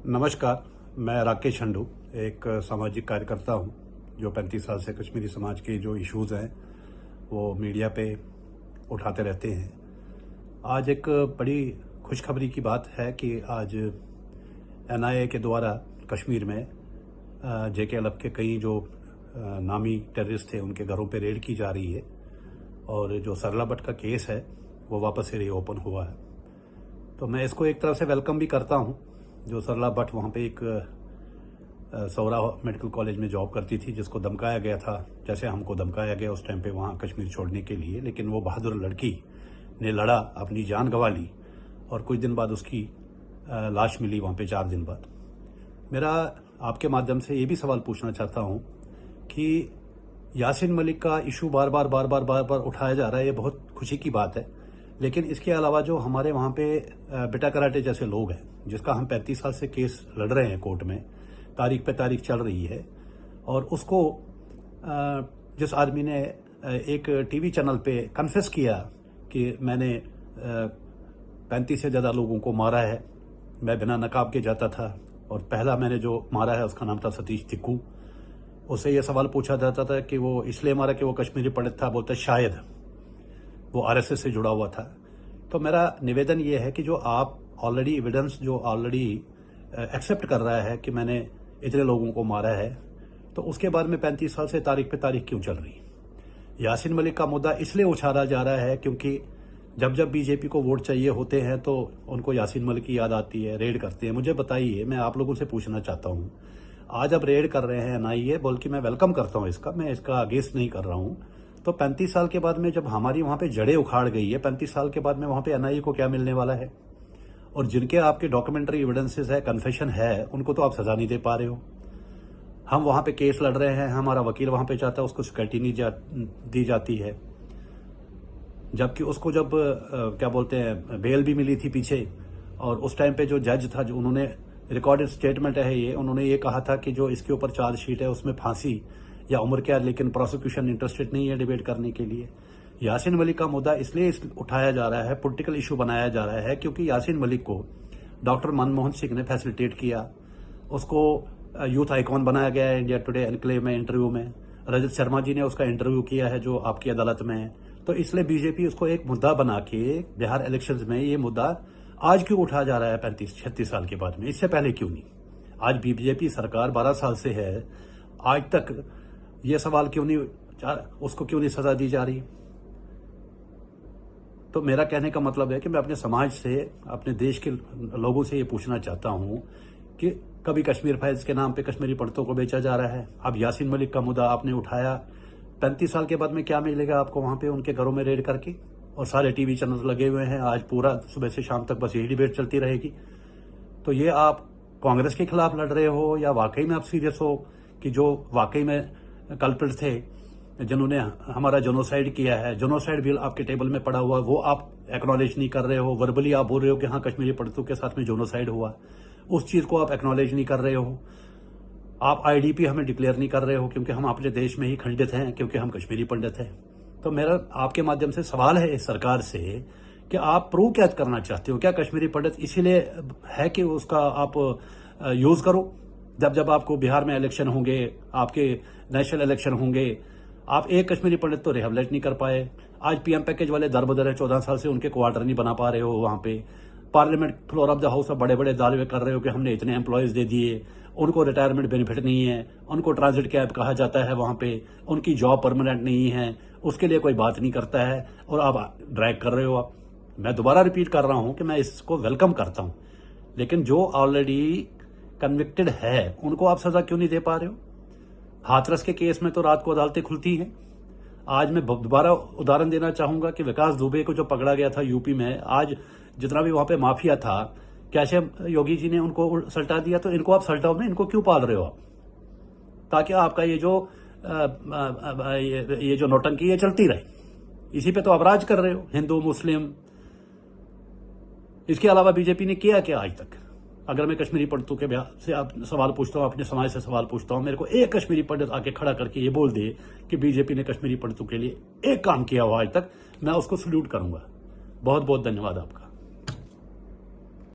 नमस्कार, मैं राकेश हंडू एक सामाजिक कार्यकर्ता हूं जो 35 साल से कश्मीरी समाज के जो इश्यूज़ हैं वो मीडिया पे उठाते रहते हैं। आज एक बड़ी खुशखबरी की बात है कि आज एनआईए के द्वारा कश्मीर में JK के कई जो नामी टेररिस्ट थे उनके घरों पे रेड की जा रही है और जो सरला भट्ट का केस है वो वापस से रीओपन हुआ है। तो मैं इसको एक तरफ से वेलकम भी करता हूं। जो सरला भट्ट वहाँ पे एक सौरा मेडिकल कॉलेज में जॉब करती थी, जिसको धमकाया गया था, जैसे हमको धमकाया गया उस टाइम पे वहाँ कश्मीर छोड़ने के लिए, लेकिन वो बहादुर लड़की ने लड़ा, अपनी जान गंवा ली और कुछ दिन बाद उसकी लाश मिली वहाँ पे 4 दिन बाद। मेरा आपके माध्यम से ये भी सवाल पूछना चाहता हूँ कि यासीन मलिक का इशू बार बार उठाया जा रहा है, ये बहुत खुशी की बात है, लेकिन इसके अलावा जो हमारे वहाँ पे बेटा कराटे जैसे लोग हैं, जिसका हम 35 साल से केस लड़ रहे हैं कोर्ट में, तारीख पे तारीख चल रही है, और उसको जिस आदमी ने एक टीवी चैनल पे कन्फेस किया कि मैंने 35 से ज़्यादा लोगों को मारा है, मैं बिना नकाब के जाता था और पहला मैंने जो मारा है उसका नाम था सतीश तिक्कू। उससे ये सवाल पूछा जाता था कि वो इसलिए मारा कि वो कश्मीरी पंडित था, बोलता शायद वो RSS से जुड़ा हुआ था। तो मेरा निवेदन ये है कि जो आप ऑलरेडी एविडेंस जो ऑलरेडी एक्सेप्ट कर रहा है कि मैंने इतने लोगों को मारा है, तो उसके बाद में 35 साल से तारीख पे तारीख क्यों चल रही? यासीन मलिक का मुद्दा इसलिए उछाला जा रहा है क्योंकि जब जब बीजेपी को वोट चाहिए होते हैं तो उनको यासीन मलिक की याद आती है, रेड करते हैं। मुझे बताइए, मैं आप लोगों से पूछना चाहता हूँ, आज अब रेड कर रहे हैं NIA, बोल के मैं वेलकम करता हूँ इसका, मैं इसका अगेंस्ट नहीं कर रहा हूँ। तो 35 साल के बाद में जब हमारी वहाँ पे जड़ें उखाड़ गई है, 35 साल के बाद में वहाँ पे NIA को क्या मिलने वाला है? और जिनके आपके डॉक्यूमेंट्री एविडेंसेस है, कन्फेशन है, उनको तो आप सजा नहीं दे पा रहे हो। हम वहाँ पे केस लड़ रहे हैं, हमारा वकील वहाँ पे जाता है, उसको सिक्योरिटी नहीं दी जाती है, जबकि उसको जब क्या बोलते हैं बेल भी मिली थी पीछे। और उस टाइम पे जो जज था, जो उन्होंने रिकॉर्डेड स्टेटमेंट है ये, उन्होंने ये कहा था कि जो इसके ऊपर चार्जशीट है उसमें फांसी या उम्र कैद, लेकिन प्रोसिक्यूशन इंटरेस्टेड नहीं है डिबेट करने के लिए। यासीन मलिक का मुद्दा इसलिए उठाया जा रहा है, पॉलिटिकल इशू बनाया जा रहा है, क्योंकि यासीन मलिक को डॉक्टर मनमोहन सिंह ने फैसिलिटेट किया, उसको यूथ आइकॉन बनाया गया है इंडिया टुडे एनक्लेव में इंटरव्यू में। रजत शर्मा जी ने उसका इंटरव्यू किया है जो आपकी अदालत में है। तो इसलिए बीजेपी उसको एक मुद्दा बना के बिहार इलेक्शंस में ये मुद्दा आज क्यों उठाया जा रहा है 35-36 साल के बाद में? इससे पहले क्यों नहीं? आज बीजेपी सरकार 12 साल से है, आज तक ये सवाल क्यों नहीं, उसको क्यों नहीं सजा दी जा रही? तो मेरा कहने का मतलब है कि मैं अपने समाज से, अपने देश के लोगों से ये पूछना चाहता हूं कि कभी कश्मीर फाइल्स के नाम पे कश्मीरी पंडितों को बेचा जा रहा है, अब यासीन मलिक का मुद्दा आपने उठाया, 35 साल के बाद में क्या मिलेगा आपको वहां पे उनके घरों में रेड करके? और सारे टीवी चैनल लगे हुए हैं, आज पूरा सुबह से शाम तक बस यही डिबेट चलती रहेगी। तो ये आप कांग्रेस के खिलाफ लड़ रहे हो या वाकई में आप सीरियस हो कि जो वाकई में कल्प्रिट थे, जिन्होंने हमारा जेनोसाइड किया है, जेनोसाइड बिल आपके टेबल में पड़ा हुआ, वो आप एक्नॉलेज नहीं कर रहे हो? वर्बली आप बोल रहे हो कि हाँ कश्मीरी पंडितों के साथ में जेनोसाइड हुआ, उस चीज को आप एक्नॉलेज नहीं कर रहे हो। आप IDP हमें डिक्लेयर नहीं कर रहे हो क्योंकि हम अपने देश में ही खंडित हैं, क्योंकि हम कश्मीरी पंडित हैं। तो मेरा आपके माध्यम से सवाल है इस सरकार से कि आप प्रूव क्या करना चाहते हो? क्या कश्मीरी पंडित इसीलिए है कि उसका आप यूज करो? जब जब आपको बिहार में इलेक्शन होंगे, आपके नेशनल इलेक्शन होंगे, आप एक कश्मीरी पंडित तो रिहेबिलिट नहीं कर पाए। आज PM पैकेज वाले दर बदर है, 14 साल से उनके क्वार्टर नहीं बना पा रहे हो। वहां पे parliament floor of the house बड़े बड़े दावे कर रहे हो कि हमने इतने एम्प्लॉयज दे दिए, उनको रिटायरमेंट बेनिफिट नहीं है, उनको ट्रांजिट कैब कहा जाता है, वहां पे उनकी जॉब परमानेंट नहीं है, उसके लिए कोई बात नहीं करता है, और आप ड्रैग कर रहे हो। आप, मैं दोबारा रिपीट कर रहा हूं कि मैं इसको वेलकम करता हूं, लेकिन जो ऑलरेडी कन्विक्टेड है उनको आप सजा क्यों नहीं दे पा रहे हो? हाथरस के केस में तो रात को अदालतें खुलती हैं। आज मैं दोबारा उदाहरण देना चाहूंगा कि विकास दुबे को जो पकड़ा गया था यूपी में, आज जितना भी वहां पे माफिया था, कैसे योगी जी ने उनको सल्टा दिया, तो इनको आप सल्टाओ में इनको क्यों पाल रहे हो आप? ताकि आपका ये जो नौटंकी ये चलती रहे, इसी पे तो आप राज कर रहे हो, हिंदू मुस्लिम। इसके अलावा बीजेपी ने किया क्या आज तक? अगर मैं कश्मीरी पंडितों के से आप सवाल पूछता हूं, अपने समाज से सवाल पूछता हूं, मेरे को एक कश्मीरी पंडित आके खड़ा करके ये बोल दे कि बीजेपी ने कश्मीरी पंडितों के लिए एक काम किया हुआ आज तक, मैं उसको सल्यूट करूंगा। बहुत बहुत धन्यवाद आपका।